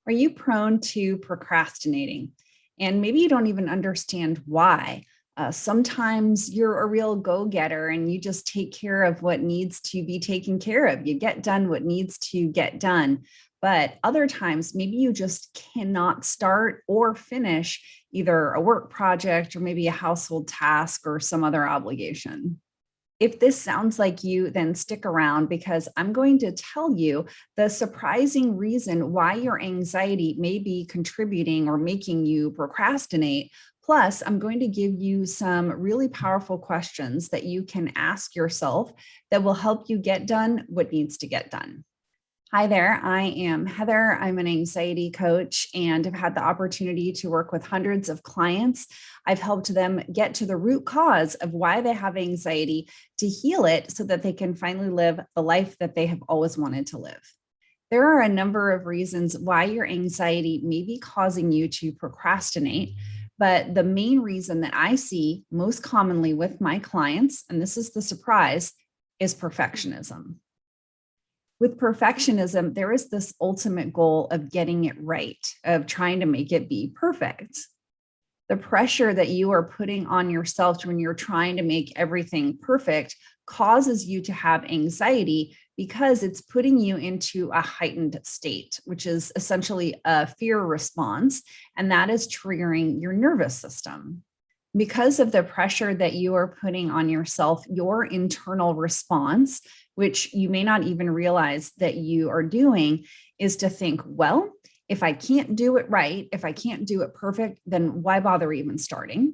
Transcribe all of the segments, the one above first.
Are you prone to procrastinating? And maybe you don't even understand why. Sometimes you're a real go-getter and you just take care of what needs to be taken care of. You get done what needs to get done. But other times, maybe you just cannot start or finish either a work project or maybe a household task or some other obligation. If this sounds like you, then stick around because I'm going to tell you the surprising reason why your anxiety may be contributing or making you procrastinate. Plus, I'm going to give you some really powerful questions that you can ask yourself that will help you get done what needs to get done. Hi there, I am Heather. I'm an anxiety coach and have had the opportunity to work with hundreds of clients. I've helped them get to the root cause of why they have anxiety to heal it so that they can finally live the life that they have always wanted to live. There are a number of reasons why your anxiety may be causing you to procrastinate, but the main reason that I see most commonly with my clients, and this is the surprise, is perfectionism. With perfectionism, there is this ultimate goal of getting it right, of trying to make it be perfect. The pressure that you are putting on yourself when you're trying to make everything perfect causes you to have anxiety because it's putting you into a heightened state, which is essentially a fear response, and that is triggering your nervous system. Because of the pressure that you are putting on yourself, your internal response, which you may not even realize that you are doing, is to think, well, if I can't do it right, if I can't do it perfect, then why bother even starting?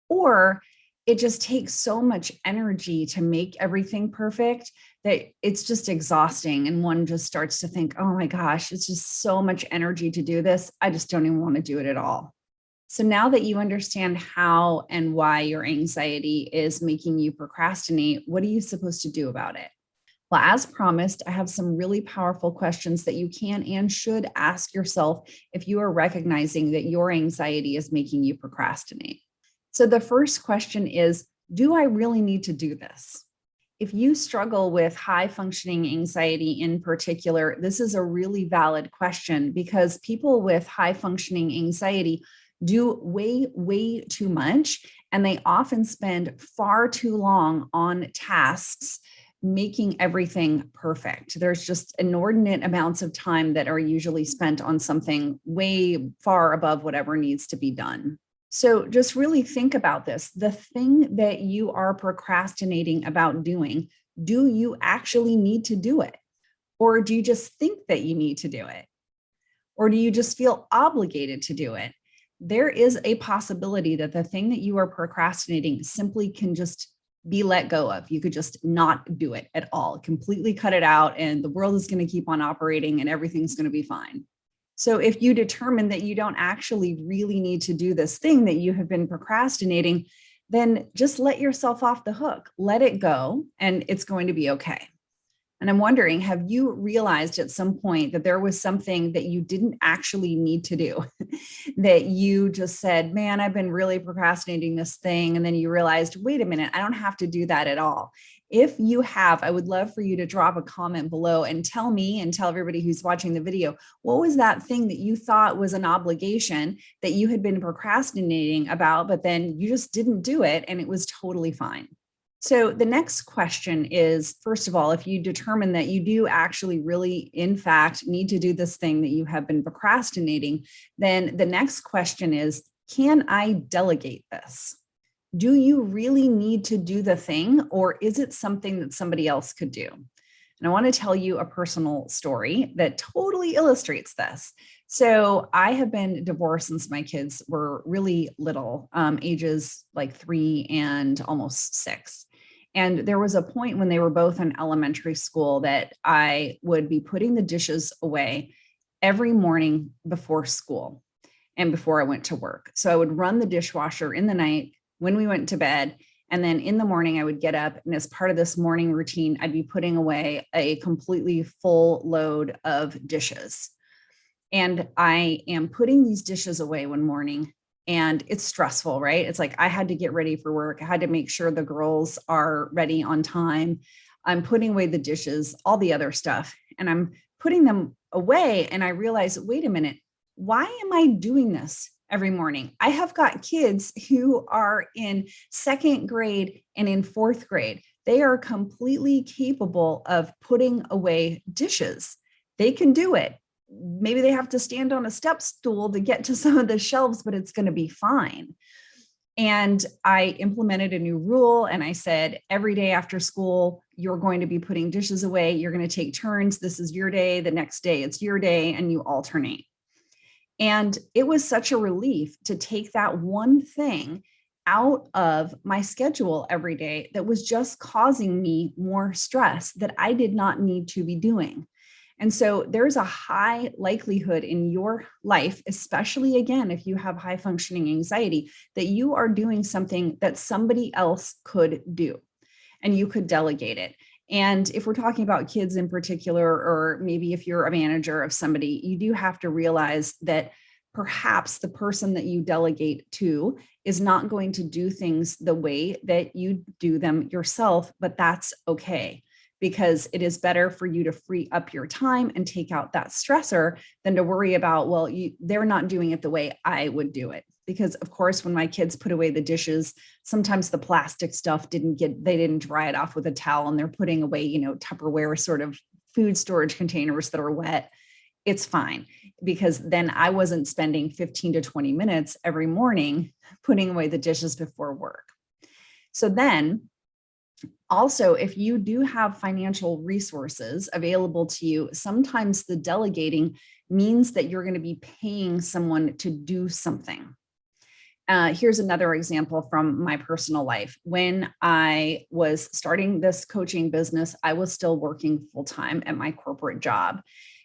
Or it just takes so much energy to make everything perfect that it's just exhausting. And one just starts to think, oh my gosh, it's just so much energy to do this. I just don't even want to do it at all. So now that you understand how and why your anxiety is making you procrastinate, what are you supposed to do about it? Well, as promised, I have some really powerful questions that you can and should ask yourself if you are recognizing that your anxiety is making you procrastinate. So the first question is, do I really need to do this? If you struggle with high functioning anxiety in particular, this is a really valid question because people with high functioning anxiety do way too much, and they often spend far too long on tasks making everything perfect. There's just inordinate amounts of time that are usually spent on something way far above whatever needs to be done. So just really think about this. The thing that you are procrastinating about doing, do you actually need to do it? Or do you just think that you need to do it? Or do you just feel obligated to do it? There is a possibility that the thing that you are procrastinating simply can just be let go of. You could just not do it at all, completely cut it out, and the world is going to keep on operating and everything's going to be fine. So if you determine that you don't actually really need to do this thing that you have been procrastinating, then just let yourself off the hook, let it go, and it's going to be okay. And I'm wondering, have you realized at some point that there was something that you didn't actually need to do? That you just said, man, I've been really procrastinating this thing. And then you realized, wait a minute, I don't have to do that at all. If you have, I would love for you to drop a comment below and tell me and tell everybody who's watching the video, what was that thing that you thought was an obligation that you had been procrastinating about, but then you just didn't do it and it was totally fine? So the next question is, first of all, if you determine that you do actually really, in fact, need to do this thing that you have been procrastinating, then the next question is, can I delegate this? Do you really need to do the thing, or is it something that somebody else could do? And I want to tell you a personal story that totally illustrates this. So I have been divorced since my kids were really little, ages like 3 and almost 6. And there was a point when they were both in elementary school that I would be putting the dishes away every morning before school and before I went to work. So I would run the dishwasher in the night when we went to bed. And then in the morning, I would get up. And as part of this morning routine, I'd be putting away a completely full load of dishes. And I am putting these dishes away one morning. And it's stressful, right? It's like I had to get ready for work. I had to make sure the girls are ready on time. I'm putting away the dishes, all the other stuff. And I'm putting them away. And I realized, wait a minute, why am I doing this every morning? I have got kids who are in second grade and in fourth grade. They are completely capable of putting away dishes. They can do it. Maybe they have to stand on a step stool to get to some of the shelves, but it's going to be fine. And I implemented a new rule and I said, every day after school, you're going to be putting dishes away. You're going to take turns. This is your day. The next day, it's your day, and you alternate. And it was such a relief to take that one thing out of my schedule every day that was just causing me more stress that I did not need to be doing. And so there's a high likelihood in your life, especially again, if you have high functioning anxiety, that you are doing something that somebody else could do and you could delegate it. And if we're talking about kids in particular, or maybe if you're a manager of somebody, you do have to realize that perhaps the person that you delegate to is not going to do things the way that you do them yourself, but that's okay, because it is better for you to free up your time and take out that stressor than to worry about, well, they're not doing it the way I would do it. Because of course, when my kids put away the dishes, sometimes the plastic stuff they didn't dry it off with a towel, and they're putting away, Tupperware sort of food storage containers that are wet. It's fine, because then I wasn't spending 15 to 20 minutes every morning putting away the dishes before work. So then also, if you do have financial resources available to you, sometimes the delegating means that you're going to be paying someone to do something. Here's another example from my personal life. When I was starting this coaching business, I was still working full-time at my corporate job.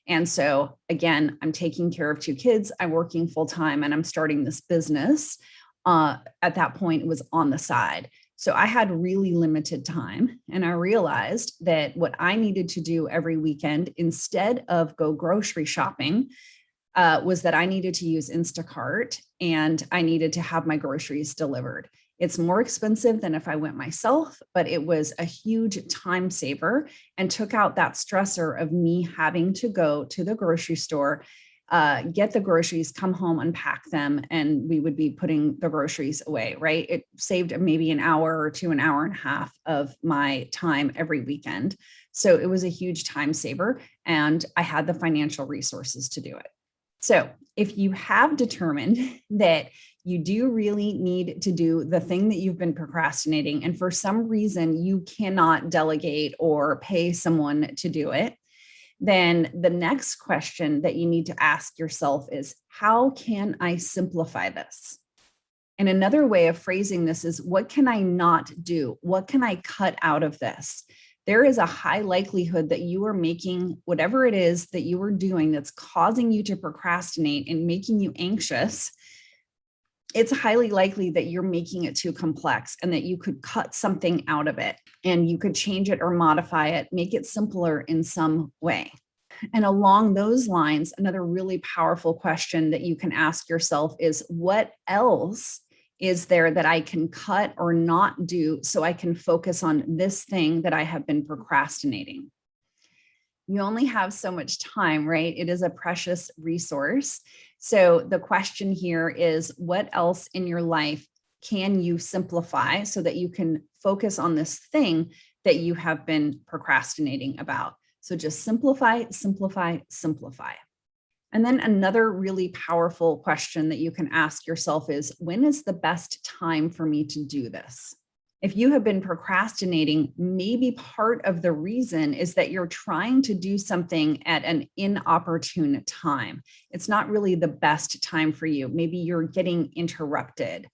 And so again, I'm taking care of two kids, I'm working full-time, and I'm starting this business. At that point, it was on the side. So I had really limited time, and I realized that what I needed to do every weekend instead of go grocery shopping was that I needed to use Instacart, and I needed to have my groceries delivered. It's more expensive than if I went myself, but it was a huge time saver and took out that stressor of me having to go to the grocery store, get the groceries, come home, unpack them, and we would be putting the groceries away, right? It saved maybe an hour or two, an hour and a half of my time every weekend. So it was a huge time saver, and I had the financial resources to do it. So if you have determined that you do really need to do the thing that you've been procrastinating, and for some reason you cannot delegate or pay someone to do it, then the next question that you need to ask yourself is, how can I simplify this? And another way of phrasing this is, what can I not do? What can I cut out of this? There is a high likelihood that you are making whatever it is that you are doing that's causing you to procrastinate and making you anxious. It's highly likely that you're making it too complex, and that you could cut something out of it, and you could change it or modify it, make it simpler in some way. And along those lines, another really powerful question that you can ask yourself is, what else is there that I can cut or not do so I can focus on this thing that I have been procrastinating? You only have so much time, right? It is a precious resource. So the question here is, what else in your life can you simplify so that you can focus on this thing that you have been procrastinating about? So just simplify, simplify, simplify. And then another really powerful question that you can ask yourself is, when is the best time for me to do this? If you have been procrastinating, maybe part of the reason is that you're trying to do something at an inopportune time. It's not really the best time for you. Maybe you're getting interrupted.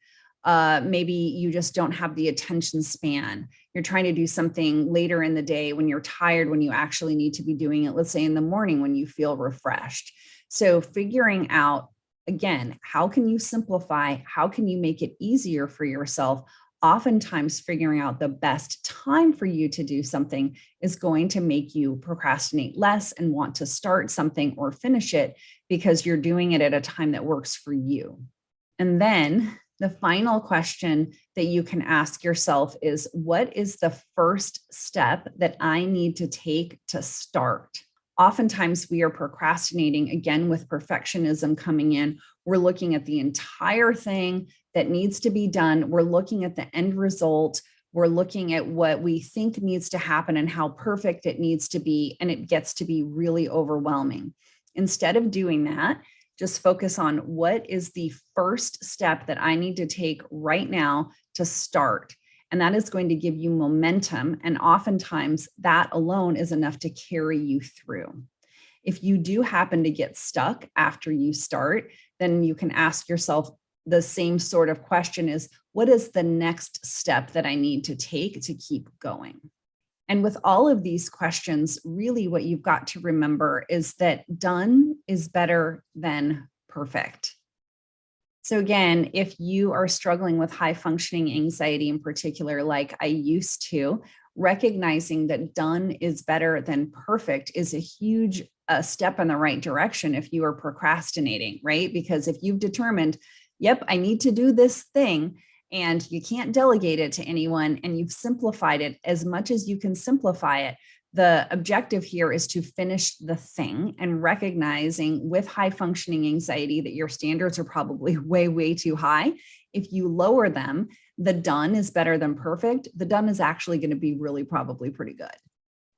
Maybe you just don't have the attention span. You're trying to do something later in the day when you're tired, when you actually need to be doing it, let's say in the morning when you feel refreshed. So figuring out, again, how can you simplify? How can you make it easier for yourself? Oftentimes figuring out the best time for you to do something is going to make you procrastinate less and want to start something or finish it, because you're doing it at a time that works for you. And then the final question that you can ask yourself is, what is the first step that I need to take to start? Oftentimes we are procrastinating, again, with perfectionism coming in. We're looking at the entire thing that needs to be done. We're looking at the end result. We're looking at what we think needs to happen and how perfect it needs to be. And it gets to be really overwhelming. Instead of doing that, just focus on what is the first step that I need to take right now to start. And that is going to give you momentum. And oftentimes that alone is enough to carry you through. If you do happen to get stuck after you start, then you can ask yourself the same sort of question is, what is the next step that I need to take to keep going? And with all of these questions, really what you've got to remember is that done is better than perfect. So again, if you are struggling with high functioning anxiety in particular, like I used to, recognizing that done is better than perfect is a huge step in the right direction if you are procrastinating, right? Because if you've determined, yep, I need to do this thing, and you can't delegate it to anyone, and you've simplified it as much as you can simplify it. The objective here is to finish the thing, and recognizing with high functioning anxiety that your standards are probably way, way too high. If you lower them, the done is better than perfect. The done is actually going to be really probably pretty good.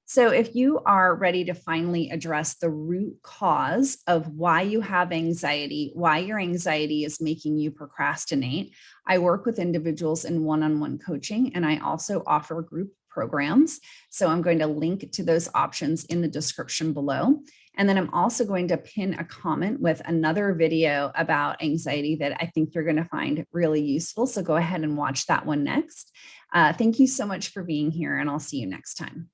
So if you are ready to finally address the root cause of why you have anxiety, why your anxiety is making you procrastinate, I work with individuals in one-on-one coaching, and I also offer group programs. So I'm going to link to those options in the description below. And then I'm also going to pin a comment with another video about anxiety that I think you're going to find really useful. So go ahead and watch that one next. Thank you so much for being here, and I'll see you next time.